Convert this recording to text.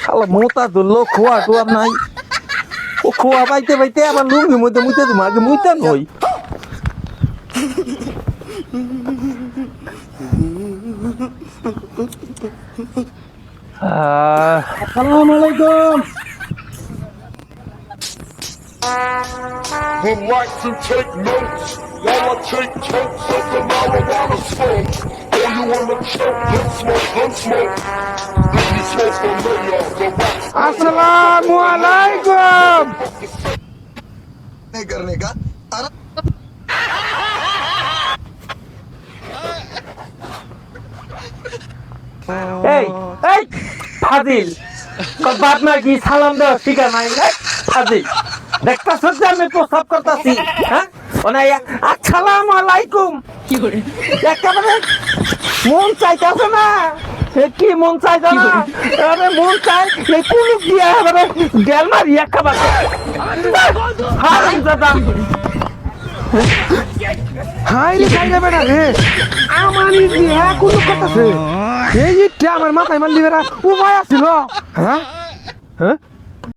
শালা মোতা ধরলো খোয়া টোয়া নাই ও খোয়া পাইতে পাইতে আবার লুঙ্গি মধ্যে মুইতে তুমি আগে মুইতা নই আসসালামু আলাইকুম Would like to take notes while I take totes of the marijuana smoke. Oh, you wanna choke? Then smoke, gun smoke. Then you smoke the mayor, the rap. আসসালামু আলাইকুম नहीं करने का এই এই ফাজিল তোর বাপ মা কি সালাম দেওয়া শিখা নাই এই ফাজিল দেখতাছ যে আমি প্রস্তাব করতেছি হ্যাঁ ওনা আসসালামু আলাইকুম কি করে একেবারে মন চাইতেছে না এ কি মন চাইছে না আরে মন চাই এই কুলুক দিয়া এবারে গেল মারি একেবারে হারাম দাদা হাই রে খাই যাবে না রে আমানি দিয়া কোন করতেছে এই যে আমার মাথায় মারলি বেড়া উপায় আছিল হ্যাঁ হ্যাঁ